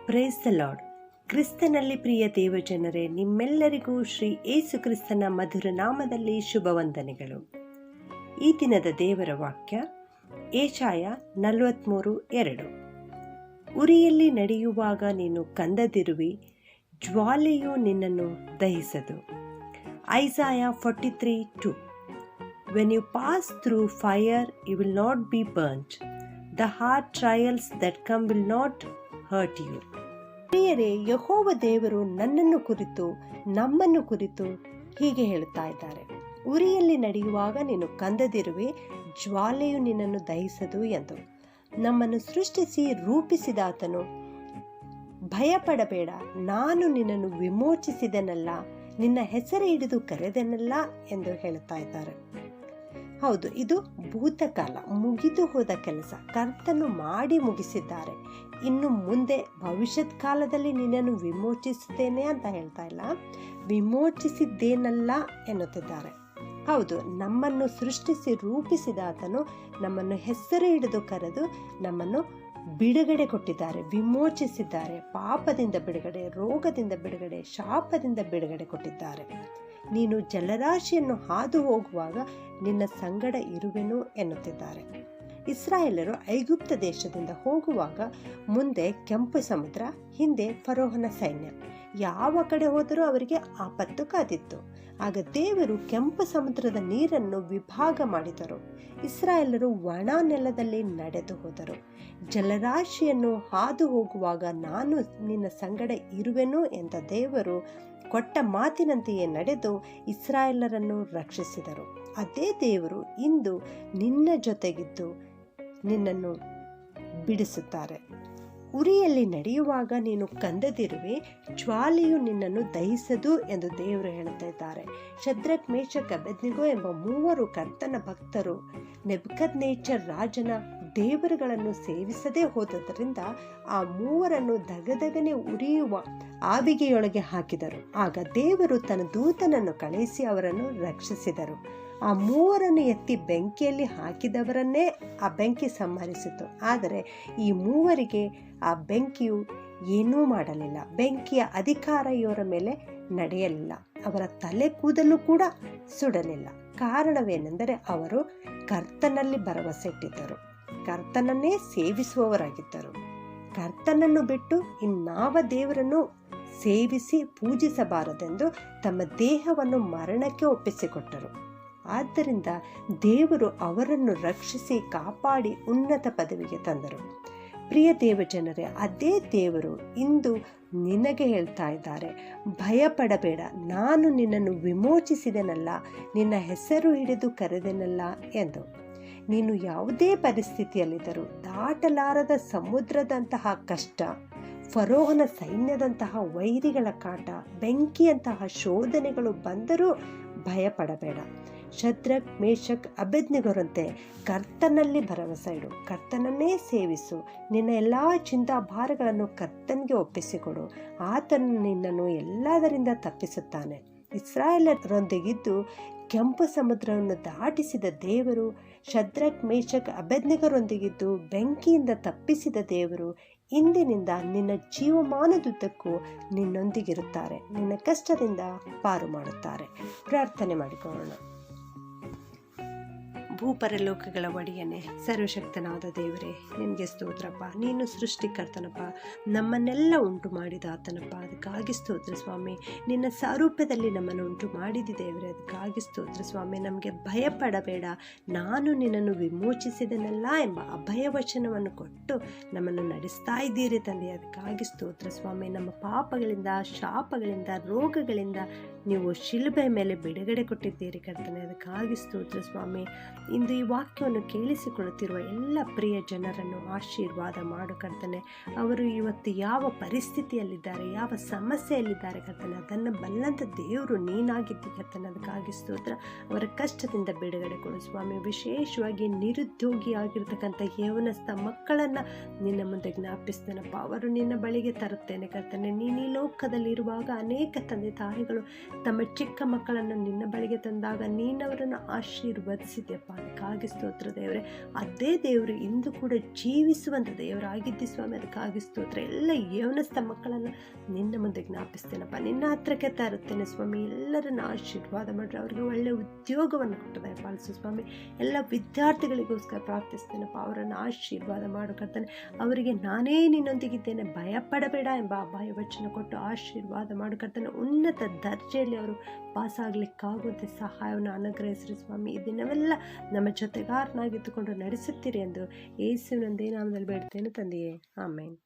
Praise the lord. ಕ್ರಿಸ್ತನಲ್ಲಿ ಪ್ರಿಯ ದೇವಜನರೇ, ನಿಮ್ಮೆಲ್ಲರಿಗೂ ಶ್ರೀ ಏಸು ಕ್ರಿಸ್ತನ ಮಧುರ ನಾಮದಲ್ಲಿ ಶುಭ ವಂದನೆಗಳು. ಈ ದಿನದ ದೇವರ ವಾಕ್ಯ ಏಷಾಯ 43:2. ಉರಿಯಲ್ಲಿ ನಡೆಯುವಾಗ ನೀನು ಕಂದದಿರುವಿ, ಜ್ವಾಲೆಯು ನಿನ್ನನ್ನು ದಹಿಸದು. ಐಸಾಯ 43:2. When you pass through fire, you will not be burnt. The hard trials that come will not hurt you. ಪ್ರಿಯರೇ, ಯೆಹೋವ ದೇವರು ನನ್ನನ್ನು ಕುರಿತು, ನಮ್ಮನ್ನು ಕುರಿತು ಹೀಗೆ ಹೇಳ್ತಾ ಇದ್ದಾರೆ: ಉರಿಯಲ್ಲಿ ನಡೆಯುವಾಗ ನೀನು ಕಂದದಿರುವೆ, ಜ್ವಾಲೆಯು ನಿನ್ನನ್ನು ದಹಿಸದು ಎಂದು. ನಮ್ಮನ್ನು ಸೃಷ್ಟಿಸಿ ರೂಪಿಸಿದಾತನು, ಭಯಪಡಬೇಡ, ನಾನು ನಿನ್ನನ್ನು ವಿಮೋಚಿಸಿದೆನಲ್ಲ, ನಿನ್ನ ಹೆಸರು ಹಿಡಿದು ಕರೆದೆನಲ್ಲ ಎಂದು ಹೇಳ್ತಾ ಇದ್ದಾರೆ. ಹೌದು, ಇದು ಭೂತಕಾಲ, ಮುಗಿದು ಹೋದ ಕೆಲಸ. ಕರ್ತನು ಮಾಡಿ ಮುಗಿಸಿದ್ದಾರೆ. ಇನ್ನು ಮುಂದೆ ಭವಿಷ್ಯತ್ ಕಾಲದಲ್ಲಿ ನಿನ್ನನ್ನು ವಿಮೋಚಿಸುತ್ತೇನೆ ಅಂತ ಹೇಳ್ತಾ ಇಲ್ಲ, ವಿಮೋಚಿಸಿದ್ದೇನಲ್ಲ ಎನ್ನುತ್ತಿದ್ದಾರೆ. ಹೌದು, ನಮ್ಮನ್ನು ಸೃಷ್ಟಿಸಿ ರೂಪಿಸಿದಾತನು ನಮ್ಮನ್ನು ಹೆಸರು ಹಿಡಿದು ಕರೆದು ನಮ್ಮನ್ನು ಬಿಡುಗಡೆ ಕೊಟ್ಟಿದ್ದಾರೆ, ವಿಮೋಚಿಸಿದ್ದಾರೆ. ಪಾಪದಿಂದ ಬಿಡುಗಡೆ, ರೋಗದಿಂದ ಬಿಡುಗಡೆ, ಶಾಪದಿಂದ ಬಿಡುಗಡೆ ಕೊಟ್ಟಿದ್ದಾರೆ. ನೀನು ಜಲರಾಶಿಯನ್ನು ಹಾದು ಹೋಗುವಾಗ ನಿನ್ನ ಸಂಗಡ ಇರುವೆನು ಎನ್ನುತ್ತಿದ್ದಾರೆ. ಇಸ್ರಾಯೇಲರು ಐಗುಪ್ತ ದೇಶದಿಂದ ಹೋಗುವಾಗ ಮುಂದೆ ಕೆಂಪು ಸಮುದ್ರ, ಹಿಂದೆ ಫರೋಹನ ಸೈನ್ಯ. ಯಾವ ಕಡೆ ಹೋದರೂ ಅವರಿಗೆ ಆಪತ್ತು ಕಾದಿತ್ತು. ಆಗ ದೇವರು ಕೆಂಪು ಸಮುದ್ರದ ನೀರನ್ನು ವಿಭಾಗ ಮಾಡಿದರು. ಇಸ್ರಾಯೇಲರು ಒಣ ನೆಲದಲ್ಲಿ ನಡೆದು ಹೋದರು. ಜಲರಾಶಿಯನ್ನು ಹಾದು ಹೋಗುವಾಗ ನಾನು ನಿನ್ನ ಸಂಗಡ ಇರುವೆನು ಎಂದ ದೇವರು ಕೊಟ್ಟ ಮಾತಿನಂತೆಯೇ ನಡೆದು ಇಸ್ರಾಯೇಲರನ್ನು ರಕ್ಷಿಸಿದರು. ಅದೇ ದೇವರು ಇಂದು ನಿನ್ನ ಜೊತೆಗಿದ್ದು ನಿನ್ನನ್ನು ಬಿಡಿಸುತ್ತಾರೆ. ಉರಿಯಲ್ಲಿ ನಡೆಯುವಾಗ ನೀನು ಕಂದದಿರುವೆ, ಜ್ವಾಲೆಯು ನಿನ್ನನ್ನು ದಹಿಸದು ಎಂದು ದೇವರು ಹೇಳ್ತಾ ಇದ್ದಾರೆ. ಶದ್ರಕ್, ಮೇಷಕ್, ಅಬೇದ್ನೆಗೋ ಎಂಬ ಮೂವರು ಕರ್ತನ ಭಕ್ತರು ನೆಬೂಕದ್ನೆಚ್ಚರ್ ರಾಜನ ದೇವರುಗಳನ್ನು ಸೇವಿಸದೇ ಹೋದದರಿಂದ ಆ ಮೂವರನ್ನು ದಗದಗನೆ ಉರಿಯುವ ಆವಿಗೆಯೊಳಗೆ ಹಾಕಿದರು. ಆಗ ದೇವರು ತನ್ನ ದೂತನನ್ನು ಕಳುಹಿಸಿ ಅವರನ್ನು ರಕ್ಷಿಸಿದರು. ಆ ಮೂವರನ್ನು ಎತ್ತಿ ಬೆಂಕಿಯಲ್ಲಿ ಹಾಕಿದವರನ್ನೇ ಆ ಬೆಂಕಿ ಸಂಹರಿಸಿತು. ಆದರೆ ಈ ಮೂವರಿಗೆ ಆ ಬೆಂಕಿಯು ಏನೂ ಮಾಡಲಿಲ್ಲ. ಬೆಂಕಿಯ ಅಧಿಕಾರ ಇವರ ಮೇಲೆ ನಡೆಯಲಿಲ್ಲ. ಅವರ ತಲೆ ಕೂದಲು ಕೂಡ ಸುಡಲಿಲ್ಲ. ಕಾರಣವೇನೆಂದರೆ ಅವರು ಕರ್ತನಲ್ಲಿ ಭರವಸೆ ಇಟ್ಟಿದ್ದರು, ಕರ್ತನನ್ನೇ ಸೇವಿಸುವವರಾಗಿದ್ದರು. ಕರ್ತನನ್ನು ಬಿಟ್ಟು ಇನ್ನಾವ ದೇವರನ್ನು ಸೇವಿಸಿ ಪೂಜಿಸಬಾರದೆಂದು ತಮ್ಮ ದೇಹವನ್ನು ಮರಣಕ್ಕೆ ಒಪ್ಪಿಸಿಕೊಟ್ಟರು. ಆದ್ದರಿಂದ ದೇವರು ಅವರನ್ನು ರಕ್ಷಿಸಿ ಕಾಪಾಡಿ ಉನ್ನತ ಪದವಿಗೆ ತಂದರು. ಪ್ರಿಯ ದೇವಜನರೇ, ಅದೇ ದೇವರು ಇಂದು ನಿನಗೆ ಹೇಳ್ತಾ ಇದ್ದಾರೆ: ಭಯಪಡಬೇಡ, ನಾನು ನಿನ್ನನ್ನು ವಿಮೋಚಿಸಿದೆನಲ್ಲ, ನಿನ್ನ ಹೆಸರು ಹಿಡಿದು ಕರೆದೆನಲ್ಲ ಎಂದು. ನೀನು ಯಾವುದೇ ಪರಿಸ್ಥಿತಿಯಲ್ಲಿದ್ದರೂ, ದಾಟಲಾರದ ಸಮುದ್ರದಂತಹ ಕಷ್ಟ, ಫರೋಹನ ಸೈನ್ಯದಂತಹ ವೈರಿಗಳ ಕಾಟ, ಬೆಂಕಿಯಂತಹ ಶೋಧನೆಗಳು ಬಂದರೂ ಭಯಪಡಬೇಡ. ಶದ್ರಕ್, ಮೇಷಕ್, ಅಬೇದ್ನೆಗೋರಂತೆ ಕರ್ತನಲ್ಲಿ ಭರವಸೆ ಇಡು, ಕರ್ತನನ್ನೇ ಸೇವಿಸು. ನಿನ್ನ ಎಲ್ಲ ಚಿಂತಾಭಾರಗಳನ್ನು ಕರ್ತನಿಗೆ ಒಪ್ಪಿಸಿಕೊಡು. ಆತನು ನಿನ್ನನ್ನು ಎಲ್ಲದರಿಂದ ತಪ್ಪಿಸುತ್ತಾನೆ. ಇಸ್ರಾಯೇಲರೊಂದಿಗಿದ್ದು ಕೆಂಪು ಸಮುದ್ರವನ್ನು ದಾಟಿಸಿದ ದೇವರು, ಶದ್ರಕ್, ಮೇಷಕ್, ಅಬೇದ್ನೆಗೋರೊಂದಿಗಿದ್ದು ಬೆಂಕಿಯಿಂದ ತಪ್ಪಿಸಿದ ದೇವರು ಇಂದಿನಿಂದ ನಿನ್ನ ಜೀವಮಾನದುದ್ದಕ್ಕೂ ನಿನ್ನೊಂದಿಗಿರುತ್ತಾರೆ. ನಿನ್ನ ಕಷ್ಟದಿಂದ ಪಾರು ಮಾಡುತ್ತಾರೆ. ಪ್ರಾರ್ಥನೆ ಮಾಡಿಕೊಳ್ಳೋಣ. ಭೂಪರಲೋಕಗಳ ಒಡೆಯನೇ, ಸರ್ವಶಕ್ತನಾದ ದೇವರೇ, ನಿನಗೆ ಸ್ತೋತ್ರಪ್ಪ. ನೀನು ಸೃಷ್ಟಿಕರ್ತನಪ್ಪ, ನಮ್ಮನ್ನೆಲ್ಲ ಉಂಟು ಮಾಡಿದ ಆತನಪ್ಪ. ಅದಕ್ಕಾಗಿ ಸ್ತೋತ್ರ ಸ್ವಾಮಿ. ನಿನ್ನ ಸಾರೂಪ್ಯದಲ್ಲಿ ನಮ್ಮನ್ನು ಉಂಟು ಮಾಡಿದ ದೇವರೇ, ಅದಕ್ಕಾಗಿ ಸ್ತೋತ್ರ ಸ್ವಾಮಿ. ನಮಗೆ ಭಯಪಡಬೇಡ, ನಾನು ನಿನ್ನನ್ನು ವಿಮೋಚಿಸಿದನಲ್ಲ ಎಂಬ ಅಭಯವಚನವನ್ನು ಕೊಟ್ಟು ನಮ್ಮನ್ನು ನಡೆಸ್ತಾ ಇದ್ದೀರಿ ತಂದೆ. ಅದಕ್ಕಾಗಿ ಸ್ತೋತ್ರ ಸ್ವಾಮಿ. ನಮ್ಮ ಪಾಪಗಳಿಂದ, ಶಾಪಗಳಿಂದ, ರೋಗಗಳಿಂದ ನೀವು ಶಿಲುಬೆ ಮೇಲೆ ಬಿಡುಗಡೆ ಕೊಟ್ಟಿದ್ದೀರಿ ಕರ್ತನೆ. ಅದಕ್ಕಾಗಿ ಸ್ತೋತ್ರ ಸ್ವಾಮಿ. ಇಂದು ಈ ವಾಕ್ಯವನ್ನು ಕೇಳಿಸಿಕೊಳ್ಳುತ್ತಿರುವ ಎಲ್ಲ ಪ್ರಿಯ ಜನರನ್ನು ಆಶೀರ್ವಾದ ಮಾಡು ಕರ್ತನೆ. ಅವರು ಇವತ್ತು ಯಾವ ಪರಿಸ್ಥಿತಿಯಲ್ಲಿದ್ದಾರೆ, ಯಾವ ಸಮಸ್ಯೆಯಲ್ಲಿದ್ದಾರೆ ಕರ್ತನೆ, ಅದನ್ನು ಬಲ್ಲಂತ ದೇವರು ನೀನಾಗಿದ್ದಿ ಕರ್ತನೆ. ಅದಕ್ಕಾಗಿ ಸ್ತೋತ್ರ. ಅವರ ಕಷ್ಟದಿಂದ ಬಿಡುಗಡೆ ಕೊಡು ಸ್ವಾಮಿ. ವಿಶೇಷವಾಗಿ ನಿರುದ್ಯೋಗಿಯಾಗಿರ್ತಕ್ಕಂಥ ಯೌವನಸ್ಥ ಮಕ್ಕಳನ್ನು ನಿನ್ನ ಮುಂದೆ ಜ್ಞಾಪಿಸ್ತೇನಪ್ಪ. ಅವರು ನಿನ್ನ ಬಳಿಗೆ ತರುತ್ತೇನೆ ಕರ್ತನೆ. ನೀನು ಈ ಲೋಕದಲ್ಲಿರುವಾಗ ಅನೇಕ ತಂದೆ ತಾಯಿಗಳು ತಮ್ಮ ಚಿಕ್ಕ ಮಕ್ಕಳನ್ನು ನಿನ್ನ ಬಳಿಗೆ ತಂದಾಗ ನೀನವರನ್ನು ಆಶೀರ್ವದಿಸಿದ್ಯಪ್ಪ, ಅದಕ್ಕಾಗಿ ಸ್ತೋತ್ರ ದೇವರೇ. ಅದೇ ದೇವರು ಇಂದು ಕೂಡ ಜೀವಿಸುವಂಥ ದೇವರಾಗಿದ್ದಿ ಸ್ವಾಮಿ, ಅದಕ್ಕಾಗಿ ಸ್ತೋತ್ರ. ಎಲ್ಲ ಯೌವನಸ್ಥ ಮಕ್ಕಳನ್ನು ನಿನ್ನ ಮುಂದೆ ಜ್ಞಾಪಿಸ್ತೇನಪ್ಪ, ನಿನ್ನ ಹತ್ರಕ್ಕೆ ತರುತ್ತೇನೆ ಸ್ವಾಮಿ. ಎಲ್ಲರನ್ನು ಆಶೀರ್ವಾದ ಮಾಡಿರಿ, ಅವ್ರಿಗೆ ಒಳ್ಳೆಯ ಉದ್ಯೋಗವನ್ನು ಕೊಟ್ಟದೆ ಪಾಲಿಸು ಸ್ವಾಮಿ. ಎಲ್ಲ ವಿದ್ಯಾರ್ಥಿಗಳಿಗೋಸ್ಕರ ಪ್ರಾರ್ಥಿಸ್ತೇನಪ್ಪ, ಅವರನ್ನು ಆಶೀರ್ವಾದ ಮಾಡು ಕರ್ತನೆ. ಅವರಿಗೆ ನಾನೇ ನಿನ್ನೊಂದಿಗಿದ್ದೇನೆ, ಭಯಪಡಬೇಡ ಎಂಬ ಅಭಯ ವಚನ ಕೊಟ್ಟು ಆಶೀರ್ವಾದ ಮಾಡು ಕರ್ತನೆ. ಉನ್ನತ ದರ್ಜೆಯಲ್ಲಿ ಅವರು ಪಾಸಾಗಲಿಕ್ಕಾಗುವಂತೆ ಸಹಾಯವನ್ನು ಅನುಗ್ರಹಿಸಿರಿ ಸ್ವಾಮಿ. ಈ ದಿನವೆಲ್ಲ ನಮ್ಮ ಜೊತೆಗಾರನಾಗಿದ್ದುಕೊಂಡು ನಡೆಸುತ್ತೀರಿ ಎಂದು ಯೇಸುವಿನೊಂದೇ ನಾಮದಲ್ಲಿ ಬೇಡ್ತೇನೆ ತಂದೆಯೇ, ಆಮೇನ್.